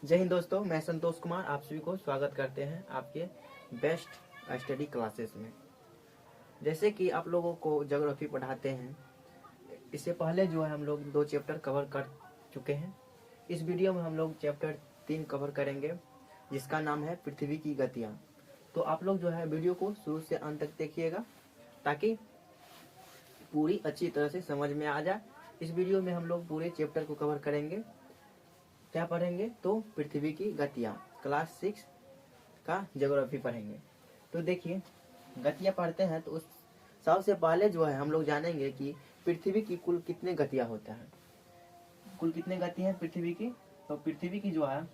जय हिंद दोस्तों, मैं संतोष कुमार आप सभी को स्वागत करते हैं आपके बेस्ट स्टडी क्लासेस में। जैसे कि आप लोगों को ज्योग्राफी पढ़ाते हैं, इससे पहले जो है हम लोग 2 चैप्टर कवर कर चुके हैं। इस वीडियो में हम लोग चैप्टर 3 कवर करेंगे, जिसका नाम है पृथ्वी की गतियाँ। तो आप लोग जो है वीडियो को शुरू से अंत तक देखिएगा ताकि पूरी अच्छी तरह से समझ में आ जाए। इस वीडियो में हम लोग पूरे चैप्टर को कवर करेंगे। क्या पढ़ेंगे? तो पृथ्वी की गतियाँ, क्लास 6 का ज्योग्राफी पढ़ेंगे। तो देखिए, गतियाँ पढ़ते हैं तो उस सबसे पहले जो है हम लोग जानेंगे कि पृथ्वी की कुल कितने गतियाँ होता है। कुल कितने गति हैं पृथ्वी की? तो पृथ्वी की जो है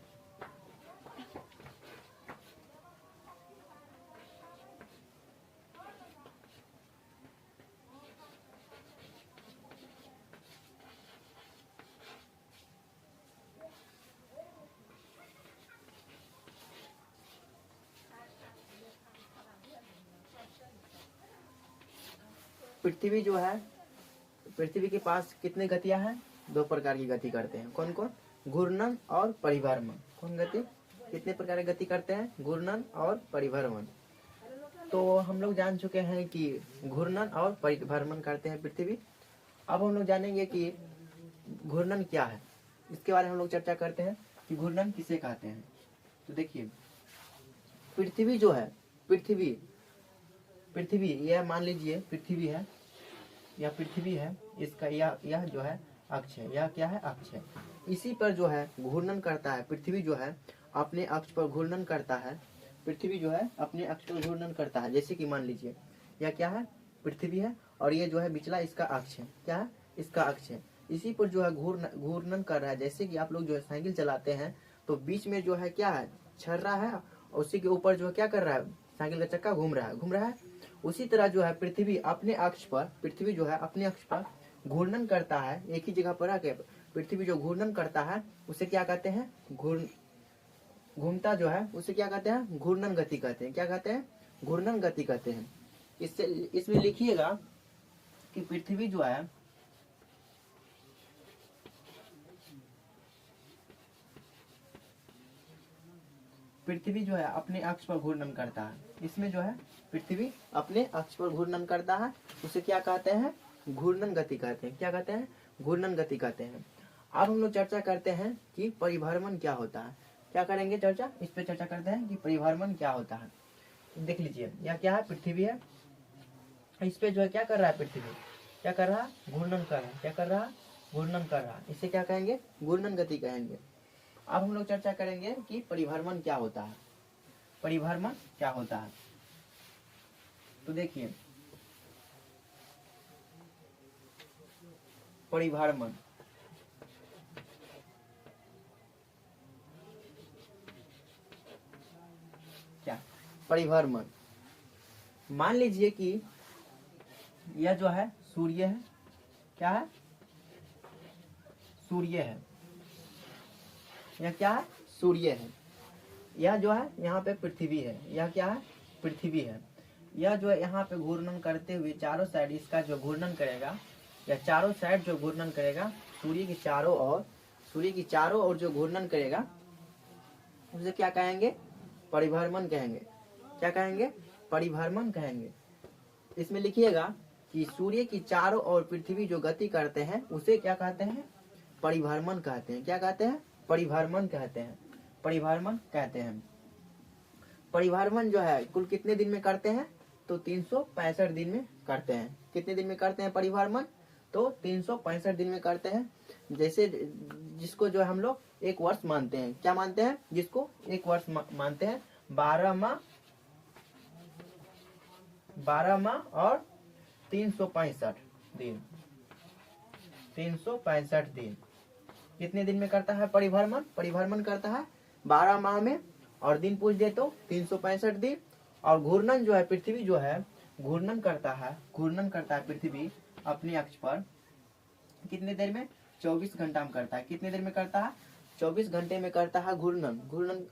पृथ्वी के पास कितने गतियां हैं? 2 प्रकार की गति करते हैं। कौन कौन? घूर्णन और परिभ्रमण। कौन गति? कितने प्रकार की गति करते हैं? घूर्णन और परिभ्रमण। तो हम लोग जान चुके हैं कि घूर्णन और परिभ्रमण करते हैं पृथ्वी। अब हम लोग जानेंगे कि घूर्णन क्या है, इसके बारे में हम लोग चर्चा करते हैं कि घूर्णन किसे कहते हैं। तो देखिए, पृथ्वी जो है, पृथ्वी यह मान लीजिए पृथ्वी है, यह पृथ्वी है, इसका यह जो है अक्ष है। यह क्या है? अक्ष है। इसी पर जो है घूर्णन करता है। पृथ्वी जो है अपने अक्ष पर घूर्णन करता है। पृथ्वी जो है अपने अक्ष पर घूर्णन करता है। जैसे कि मान लीजिए यह क्या है? पृथ्वी है, और ये जो है बिचला इसका अक्ष है। क्या है? इसका अक्ष है। इसी पर जो है घूर्णन कर रहा है। जैसे कि आप लोग जो है साइकिल चलाते हैं तो बीच में जो है क्या है? छर्रा है, और उसी के ऊपर जो है क्या कर रहा है? साइकिल का चक्का घूम रहा है। उसी तरह जो है पृथ्वी जो है अपने अक्ष पर घूर्णन करता है। एक ही जगह पर आके पृथ्वी जो घूर्णन करता है उसे क्या कहते हैं? घूमता जो है उसे क्या कहते हैं? घूर्णन गति कहते हैं। क्या कहते हैं? घूर्णन गति कहते हैं। इसमें लिखिएगा कि पृथ्वी जो है अपने अक्ष पर घूर्णन करता है। इसमें जो है पृथ्वी अपने अक्ष पर घूर्णन करता है, उसे क्या कहते हैं? घूर्णन गति कहते हैं। क्या कहते हैं? घूर्णन गति कहते हैं। अब हम लोग चर्चा करते हैं कि परिभ्रमण क्या होता है। क्या करेंगे? इस पे चर्चा करते हैं कि परिभ्रमण क्या होता है। देख लीजिए, यह क्या है? पृथ्वी है। इस पे जो है क्या कर रहा है? पृथ्वी क्या कर रहा है? घूर्णन कर रहा है। क्या कर रहा है? घूर्णन कर रहा है। इसे क्या कहेंगे? घूर्णन गति कहेंगे। अब हम लोग चर्चा करेंगे कि परिभ्रमण क्या होता है। परिभ्रमण क्या होता है? तो देखिए, परिभ्रमण क्या? परिभ्रमण, मान लीजिए कि यह जो है सूर्य है। क्या है? सूर्य है। यह क्या है? सूर्य है। यह जो है यहाँ पे पृथ्वी है। यह क्या है? पृथ्वी है। यह जो है यहाँ पे घूर्णन करते हुए चारों साइड इसका जो घूर्णन करेगा, या चारों साइड जो घूर्णन करेगा, सूर्य की चारों ओर जो घूर्णन करेगा उसे क्या कहेंगे? परिभ्रमण कहेंगे। क्या कहेंगे? परिभ्रमण कहेंगे। इसमें लिखिएगा कि सूर्य की चारों ओर पृथ्वी जो गति करते हैं उसे क्या कहते हैं? परिभ्रमण कहते हैं। क्या कहते हैं? परिभ्रमण कहते हैं। परिभ्रमण कहते हैं। परिभ्रमण जो है कुल कितने दिन में करते हैं? तो 365 दिन में करते हैं। कितने दिन में करते हैं परिभ्रमण? तो 365 दिन में करते हैं। जैसे जिसको जो है हम लोग 1 वर्ष मानते हैं। क्या मानते हैं? जिसको 1 वर्ष मानते हैं। 12 माह और 365 दिन। 365 दिन कितने दिन में करता है परिभ्रमण? परिभ्रमण करता है 12 माह में, और दिन पूछ दे तो 365 दिन। और घूर्णन जो है पृथ्वी जो है घूर्णन करता है पृथ्वी अपने अक्ष पर कितने देर में? 24 घंटा में करता है। कितने देर में करता है? 24 घंटे में करता है घूर्णन।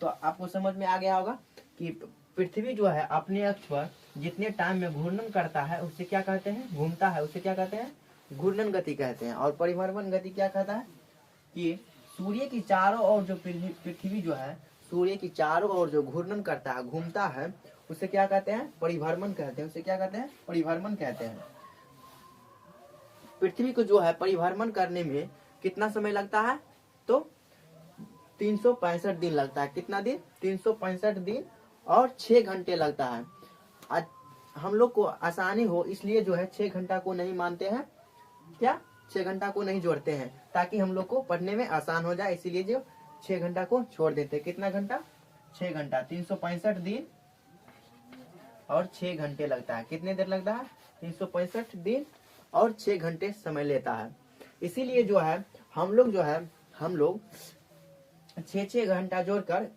तो आपको समझ में आ गया होगा कि पृथ्वी जो है अपने अक्ष पर जितने टाइम में घूर्णन करता है उसे क्या कहते हैं? घूमता है, उसे क्या कहते हैं? घूर्णन गति कहते हैं। और परिभ्रमण गति क्या कहता है? कि सूर्य की चारों ओर जो पृथ्वी जो है सूर्य की चारों ओर जो घूर्णन करता है, घूमता है, उसे क्या कहते हैं? परिभ्रमण कहते हैं। उसे क्या कहते हैं? परिभ्रमण कहते हैं। पृथ्वी को जो है परिभ्रमण करने में कितना समय लगता है? तो 365 दिन लगता है। कितना दिन? 365 दिन और 6 घंटे लगता है। आज हम लोग को आसानी हो इसलिए जो है 6 घंटा को नहीं मानते हैं, क्या 6 घंटा को नहीं जोड़ते हैं, ताकि हम लोग को पढ़ने में आसान हो जाए, इसीलिए जो 6 घंटा को छोड़ देते हैं। कितना घंटा? 6 घंटा। 365 दिन और 6 घंटे लगता है। कितने देर लगता है? 365 दिन और 6 घंटे समय लेता है। इसीलिए जो है हम लोग 6 घंटा जोड़कर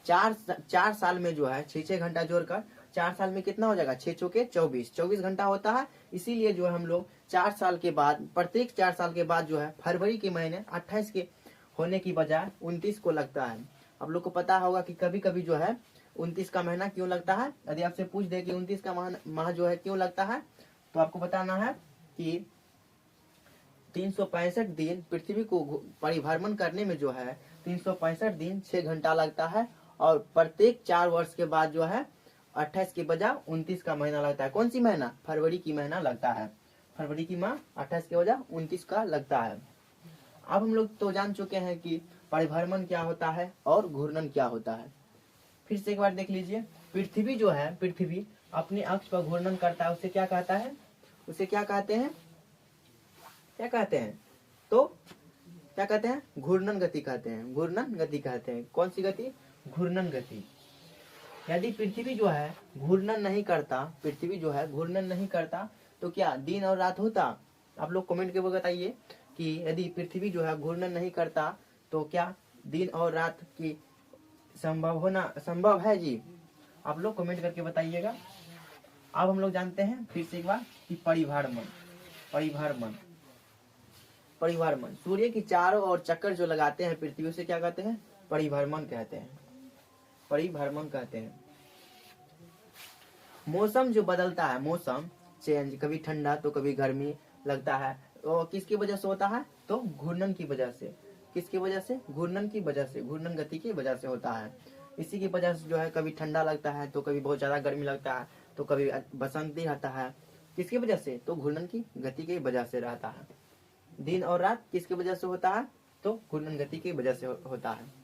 4 साल में जो है 6 घंटा जोड़कर 4 साल में कितना हो जाएगा? 6 चौके 24 घंटा होता है। इसीलिए जो है हम लोग 4 साल के बाद, प्रत्येक 4 साल के बाद जो है फरवरी के महीने 28 के होने की बजाय 29 को लगता है। आप लोग को पता होगा कि कभी कभी जो है 29 का महीना क्यों लगता है। यदि आपसे पूछ दे कि 29 का माह जो है क्यों लगता है, तो आपको बताना है कि 365 दिन पृथ्वी को परिभ्रमण करने में जो है 365 दिन 6 घंटा लगता है, और प्रत्येक 4 वर्ष के बाद जो है 28 के बजाय 29 का महीना लगता है। कौन सी महीना? फरवरी की महीना लगता है। फरवरी की माह 28 के बजाय 29 का लगता है। अब हम लोग तो जान चुके हैं कि परिभ्रमण क्या होता है और घूर्णन क्या होता है। फिर से एक बार देख लीजिए। पृथ्वी जो है, पृथ्वी अपने अक्ष पर घूर्णन करता है, उसे क्या कहता है? उसे क्या कहते हैं? क्या कहते हैं? तो क्या कहते हैं? घूर्णन गति कहते हैं। घूर्णन गति कहते हैं। कौन सी गति? घूर्णन गति। यदि पृथ्वी जो है घूर्णन नहीं करता, पृथ्वी जो है घूर्णन नहीं करता, तो क्या दिन और रात होता? आप लोग कमेंट करके बताइए कि यदि पृथ्वी जो है घूर्णन नहीं करता तो क्या दिन और रात की संभव है जी? आप लोग कमेंट करके बताइएगा। अब हम लोग जानते हैं फिर से एक बार कि परिभ्रमण। परिभ्रमण परिभ्रमण सूर्य की चारों ओर चक्कर जो लगाते हैं पृथ्वी, से क्या कहते हैं? परिभ्रमण कहते हैं। परिभ्रमण कहते हैं। मौसम जो बदलता है, मौसम चेंज, कभी ठंडा तो कभी गर्मी लगता है, तो किसकी वजह से होता है? तो घूर्णन की वजह से। किसकी वजह से? घूर्णन की वजह से, घूर्णन गति की वजह से होता है। इसी की वजह से जो है कभी ठंडा लगता है तो कभी बहुत ज्यादा गर्मी लगता है, तो कभी बसंत भी आता है। किसकी वजह से? तो घूर्णन की गति की वजह से रहता है। दिन और रात किसकी वजह से होता है? तो घूर्णन गति की वजह से होता है।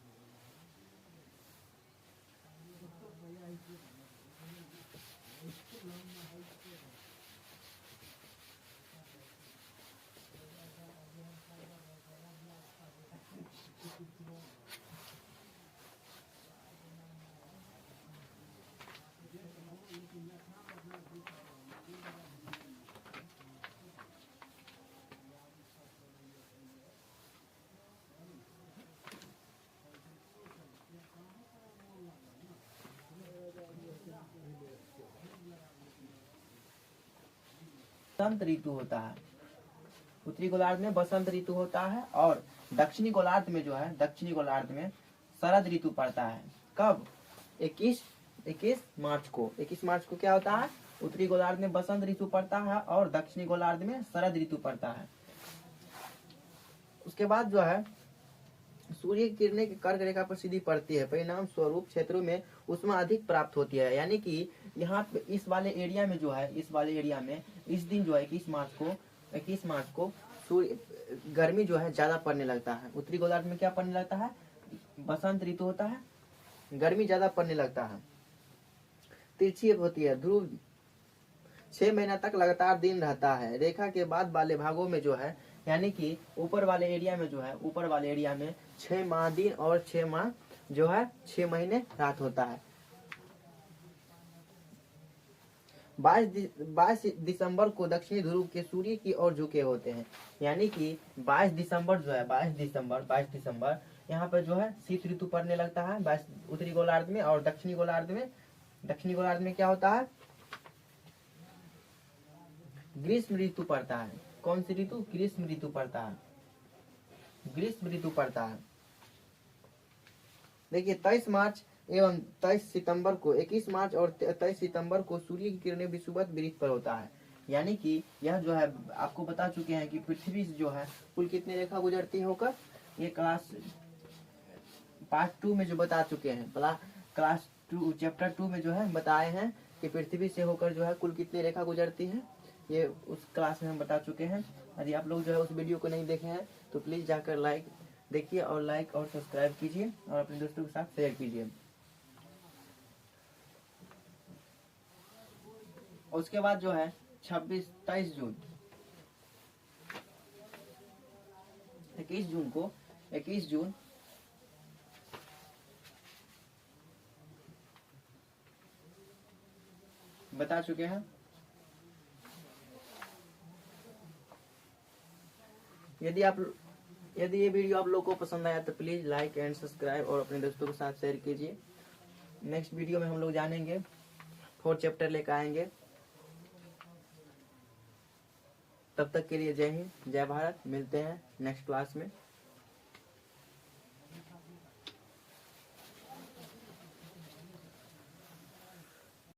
बसंत ऋतु होता है। उत्तरी गोलार्ध में बसंत ऋतु होता है, और दक्षिणी गोलार्ध में जो है, दक्षिणी गोलार्ध में शरद ऋतु पड़ता है। कब? 21 मार्च को। 21 मार्च को क्या होता है? उत्तरी गोलार्ध में बसंत ऋतु पड़ता है और दक्षिणी गोलार्ध में शरद ऋतु पड़ता है। उसके बाद जो है सूर्य की किरणें की कर्क रेखा पर सीधी पड़ती है, परिणाम स्वरूप क्षेत्रों में ऊष्मा अधिक प्राप्त होती है। यानी कि यहाँ पे इस वाले एरिया में जो है, इस वाले एरिया में इस दिन जो है 21 मार्च को सूर्य गर्मी जो है ज्यादा पड़ने लगता है। उत्तरी गोलार्ध में क्या पड़ने लगता है? बसंत ऋतु होता है, गर्मी ज्यादा पड़ने लगता है, तिरछी होती है। ध्रुव 6 महीना तक लगातार दिन रहता है। रेखा के बाद वाले भागों में जो है, यानी कि ऊपर वाले एरिया में जो है, ऊपर वाले एरिया में 6 माह दिन और 6 माह जो है 6 महीने रात होता है। 22 दिसंबर को दक्षिणी ध्रुव के सूर्य की ओर झुके होते हैं। यानी कि 22 दिसंबर जो है, 22 दिसंबर यहाँ पर जो है शीत ऋतु पड़ने लगता है, 22 उत्तरी गोलार्ध में। और दक्षिणी गोलार्ध में क्या होता है? ग्रीष्म ऋतु पड़ता है। कौन सी ऋतु? ग्रीष्म ऋतु पड़ता है। ग्रीष्म ऋतु पड़ता है। देखिए 23 मार्च एवं 23 सितंबर को, 21 मार्च और 23 सितंबर को सूर्य की किरणें विषुवत वृत्त पर होता है। यानी कि यह जो है आपको बता चुके हैं कि पृथ्वी से जो है कुल कितनी रेखा गुजरती है होकर, ये क्लास पार्ट 2 में जो बता चुके हैं, क्लास 2 चैप्टर 2 में जो है बताए हैं कि पृथ्वी से होकर जो है कुल कितनी रेखा गुजरती है, ये उस क्लास में हम बता चुके हैं। यदि आप लोग जो है उस वीडियो को नहीं देखे हैं तो प्लीज़ जाकर लाइक देखिए और लाइक और सब्सक्राइब कीजिए और अपने दोस्तों के साथ शेयर कीजिए। उसके बाद जो है 23 जून 21 जून बता चुके हैं। यदि ये वीडियो आप लोगों को पसंद आया तो प्लीज़ लाइक एंड सब्सक्राइब और अपने दोस्तों के साथ शेयर कीजिए। नेक्स्ट वीडियो में हम लोग जानेंगे 4 चैप्टर लेकर आएंगे। तब तक के लिए जय हिंद, जय भारत। मिलते हैं नेक्स्ट क्लास में।